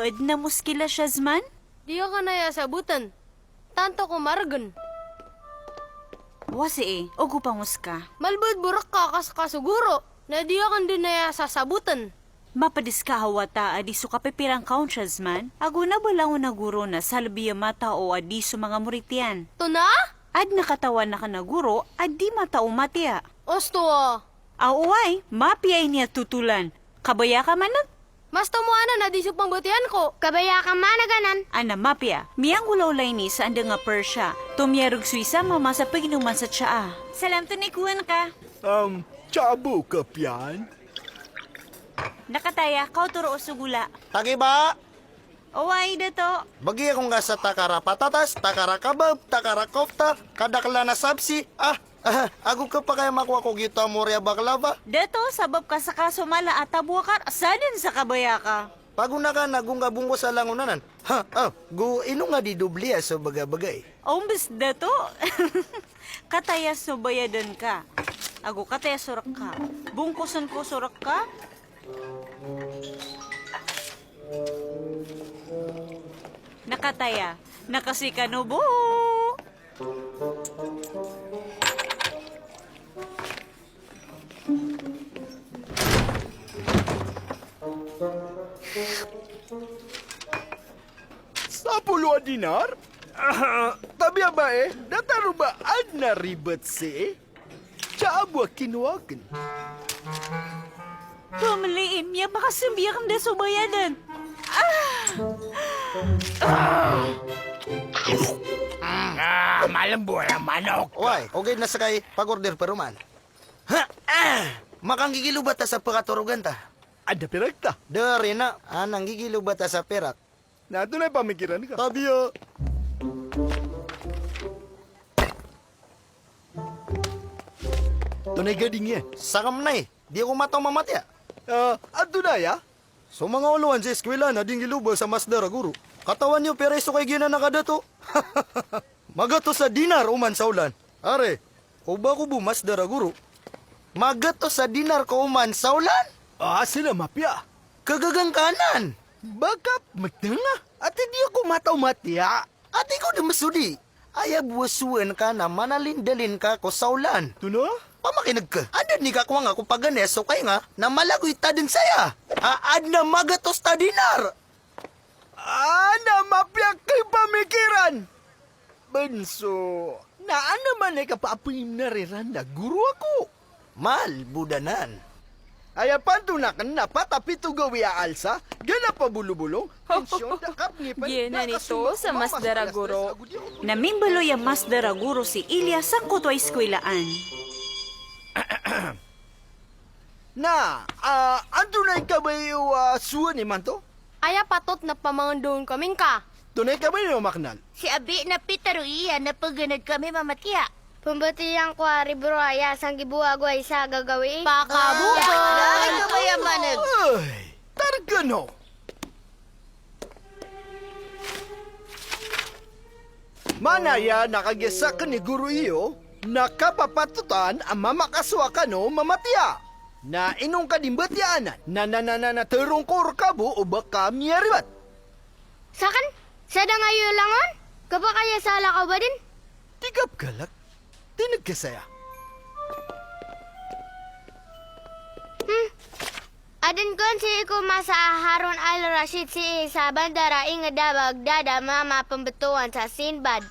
Ad na muskila siya zman? Di ka na sabutan. Tanto ko maragan. Wasi ogo panguska. Malbad burak ka kasuguro. Na di ka din na sasabutan. Mapadiska hawata adiso kapipirang counters man. Ago na balang naguro na salbiya mata o adiso mga muritian. To na? Ad nakatawan na ka naguro, ad di mata o matya. Osto Away, mapiyay niya tutulan. Kabaya ka man Mas tamuana na di sa pangbutihan ko. Kabaya ka managanan. Ana mapya, miyang ulawlay ni sa anda nga Persya. Tumyarog Suisa mama sa paginuman sa tsaa. Salam to ni kuwan ka. Chabo ka piyan? Nakataya, kau turo o sugula. Taki ba? Away dato. Bagi akong nga sa takara patatas, takara kabab, takara kofta, kadakla na sabsi. Ako ka pa kaya makuha ko gito amorya baklava. Dato, sabab ka sa kasumala at tabuwa ka, asadin sa kabaya ka. Paguna ka nagunga-bungo sa langunanan. Gu ino nga di dubliya sa bagay-bagay. Ombes dato. Kataya subayadan ka. Ago kataya surak ka. Bungkusan ko surak ka. Nakataya. Nakasikanubo. Sa puluhan dinar? Tabi ba dataro ba ad na ribet si? Chabo kinuwagan. Tumaliin niya baka sumbiyak na subayadan. Malambur ang manok. Oy, okay na sakay pag-order peruman. Makanggigilubat ta sa pagaturugan ta. Ada pirakta. Dari na, anang gigilubat ta sa perak. Nato na pamikiran ka. Tabiya. Tunay gading yan. Sakam na di ako mataw mamatya. Ato na ya? So mga uluan sa eskwela na ding giluba sa masdara guru. Katawan niyo pereso kay gina nakadato. Magato sa dinar uman sa ulan. Are, uba ko bu masdara guru. Magato sa dinar ko uman sa ulan. Sila mapya. Kagagang kanan. Bakap magtanga. At hindi ako mataw matya. Ate ko na masudi. Ayab wasuan ka na manalindalin ka ko sa ulan. Tuno? Pamakinig ka. Adad ni kakuha nga kung paganeso kay nga na malagoy ta din saya. Ad na magatos ta dinar. Na mapya kay pamikiran. Benso, ano man ay kapapim na riran na guru ako. Mal, budanan. Aya pantunakan na patapi to gawi aalsa, gana pa bulubulong, pensyon da kap ni Gena nito sa Masdara Guro. Namimbalo yung Masdara Guro si Ilya sa kutwa eskwelaan. Ando na ikabayo suwan ni Manto? Aya patot na pamangandoon kaming ka. Tunay ka ba yung maknal? Si Abi na pitaruiya na paganad kami mamatya. Pambatiyang kwari bro aya sang gibuwa ay sa gagawi. Pakabuko. Ay, kabayamanag. Ay, targano. Manaya nakagesa ka ni guru iyo, nakapapatutan ang mamakaswa ka no mamatya. Na inong kadimbatianan, na terong korkabo o baka miyaribat. Sakan? Sada ngayon langon? Kapag kaya sala ka ba din? Tigap galak, tinag ka saya. Adin kon si ko masa Harun al-Rashid si sa bandara inga dabag dada mama pembetuan sa Sinbad.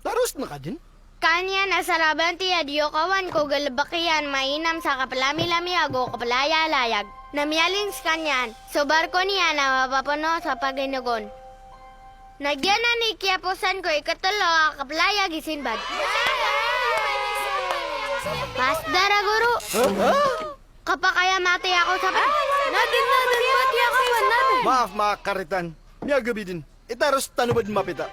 Taros na ka din? Kanya nasa labanti adiyo kawan ko galabakian mainam sa kapalami-lami ago kapalaya-layag. Namyalin sa kanyan, so barko niya na mapapuno sa paginagon. Nagyan na ni kiyapusan ko ikatulo kapalaya gisinbad. Masdara guru. Kapakaya mati ako sa... Nadin, mati ako natin. Maaf mga karitan, niya gabi din. Itaros tanubad mapita.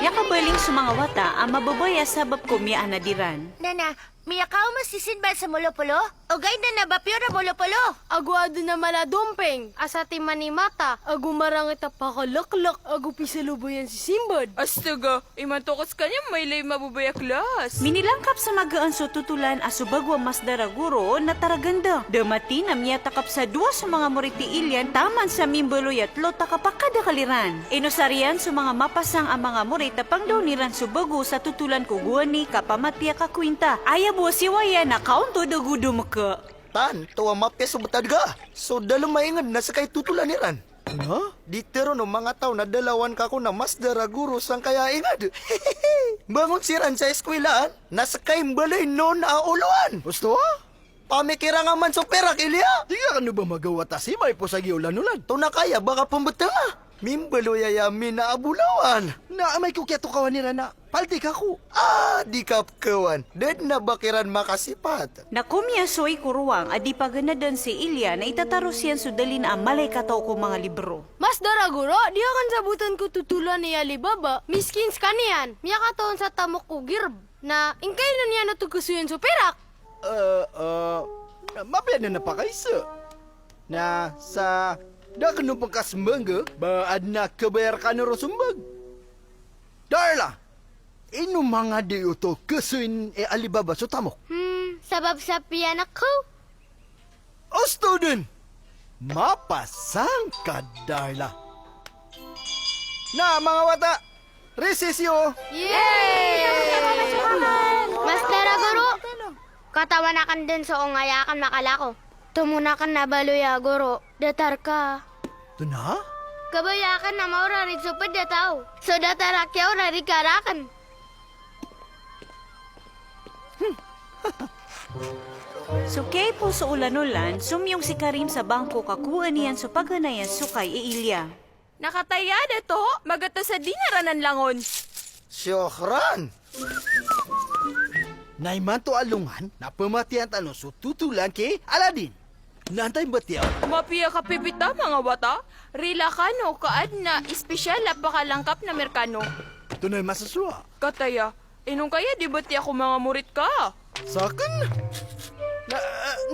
Yakabaling sa mga wata ang mababaya sabab ko miya anadiran. Nana, Miyakaw masisinban sa Molopolo? O gay na nabapyo na Molopolo? Agu ado na maladumpeng, asati manimata, agu marangit a pakalaklak, agu pisaluboyan si Simbad. Astaga, imantokos kanya may lay mabubaya klas. Minilangkap sa magaan so tutulan asubagwa mas daraguro na taraganda. Damati na miya takap sa dua sa mga moriti ilyan taman sa mimboloy at lota kapakada kaliran. Inusarian sa mga mapasang ang mga morita pang dauniran subago sa tutulan kuguani kapamatiya kakwinta. Ayabo siwaya na kaunto dagudo maka. Tan, tuwa mapya subutad ka. So, dalong maingad na sa kay tutulan niran. Ha? Di tero no mga tao na dalawan ka ko na mas daraguro sang kaya ingad. Bangon siran sa eskwelaan, nasa kay balay non a uluan. Gusto ha? Pamikira nga man so perak, Ilya. Di ka ba magawa ta si may po sa giulan-ulan? To na kaya, baka pambata nga. Mimbalo yayamin na abulawan. Na may kukyato kawan nila na palti ka ko. Ah, di kapkawan. Dead na bakiran makasipat. Nakumya soy kuruwang adi paganadan si Ilya na itataros yan sudalin ang malay kataw ko mga libro. Mas daraguro, di akan sabutan ko tutulan ni Alibaba, miskins kanian, miya kataon sa tamok ko girb, na ingkay na niya natugusuyan sa perak. Mapya na napakaisa. Na sa da kanu pagkasmangga, baad na kabayar ka na rosumbag. Darla, ino mga di uto kasuin e Alibaba so tamok. Sabab sa piyan ako. O student, mapasang ka, Darla. Na mga wata, resesyo. Mas daraguro. Katawanakan din sa ongayakan makalako. Tumunakan na baluya, guro. Datar ka. Ito na? Kabayakan na maurarid supad dataw. So datarakyaw rari karakan. So kay po sa ulan-ulan, sumyong si Karim sa bangko kakuha niyan so pagganayan sukay e Ilya. Nakatayada to, magata sa dinaranan langon. Syokran. Naiman to alungan na pematian tano so tutulan ke Aladin. Nantay batiyaw. Mapiya ka pipita mga wata, rila kano kaad na espesyal na pakalangkap na merkano. Ito na masaswa. Kataya, inong kaya di ba't ako mga murit ka? Sakin?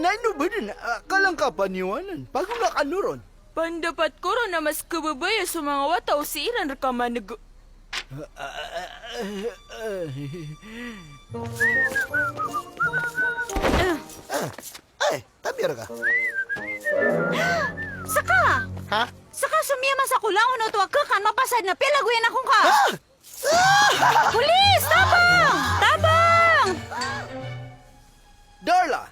Naino ba din? Kalangkapan niwanan. Pagula ka nuron. Pandapat ko ron na mas kababaya sa mga wata o si Iran rakamanag. Ay, tabir ka. Saka! Ha? Saka sumiyaman sa kulangon o tuwag ka kan mapasad na pilaguyan akong ka! Pulis! Tabang! Tabang! Darla,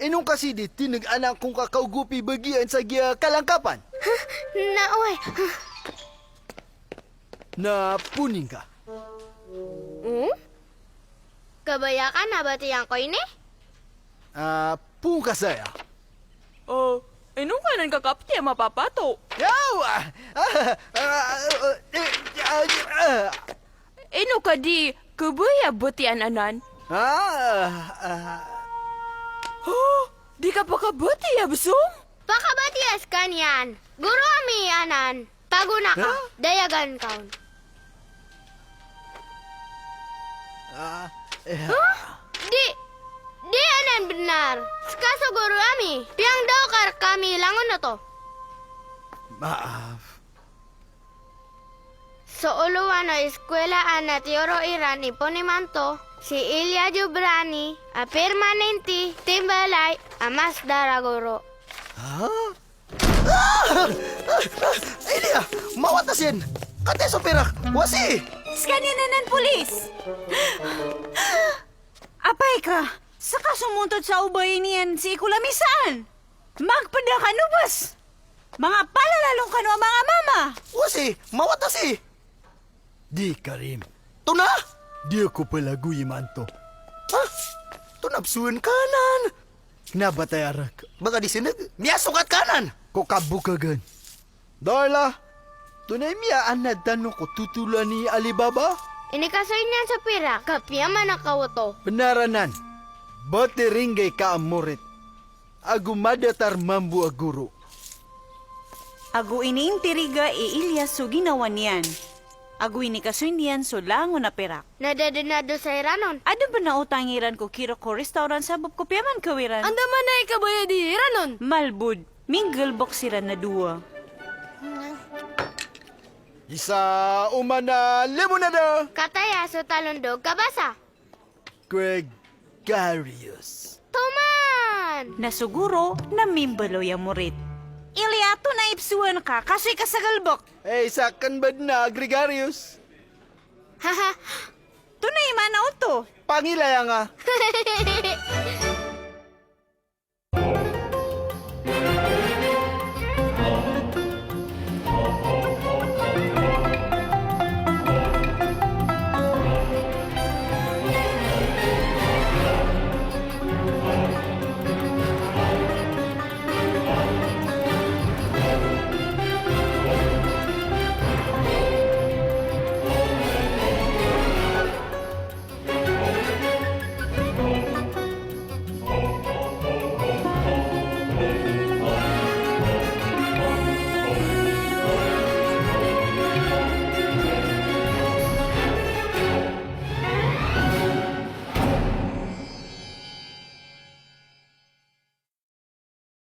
inong kasi di tinag-anak kong kakaugupi bagian sa giya kalangkapan. Naoy. Na puning ka. Kabayakan na ba tiyang ko ini? Pung ka saya. Oh, inong ka nang kakapti mapapato. Yawa! Ino ka di, kabaya butian anan? Oh, di ka pa kabuti, absong? Pakabatias kanyan. Guro ami anan. Paguna ka. Dayagan kaun. Di anan benar. Kaso guro ami. Piang daw kar kami langon na to. Maaf. So uluan na eskwela na Tioro Iran iponimanto. Si Ilya Jubrani, a permanenti, timbalay, a mas daraguro. Ilya, mawatasin. Kate so perak. Wasi. Skaninanan pulis! Apay ka! Saka sumuntod sa ubay niyan si Ikulamisaan! Magpada ka nubas! Mga palalalong ka no mga mama! Wasi, mawatasi. Di, Karim. Tuna. Di ako palaguyi man to. Ha? Tunapsuan kanan. Nabatayarak. Baka di sinag. Miya sukat kanan. Kokabukagan. Darla, tunay miya anad tanong ko tutulan ni Alibaba? Inikasoy niyan sa pira, kapya man nakawoto. Benaranan. Bati ringgay ka amurit. Agumadatar mambu aguro. Agu iniintiriga e Ilyas so ginawa niyan. Agwi ni kasundian so lango na perak. Nadadanado sa iranon. Ado ba na utangiran ko kiro ko restaurant sa ko piyaman kawiran? Anda man na ikabaya di iranon. Malbud, mingle box sila na duwa. Isa umana limonada. Kataya so talondog kabasa. Gregarious. Tuman! Nasuguro na mimbalo ya murit. Iliato na ipsuan ka kasi kasagalbok. Eh, sakan bad na, Gregarious? Haha! Tunay man na uto. Pangilaya nga.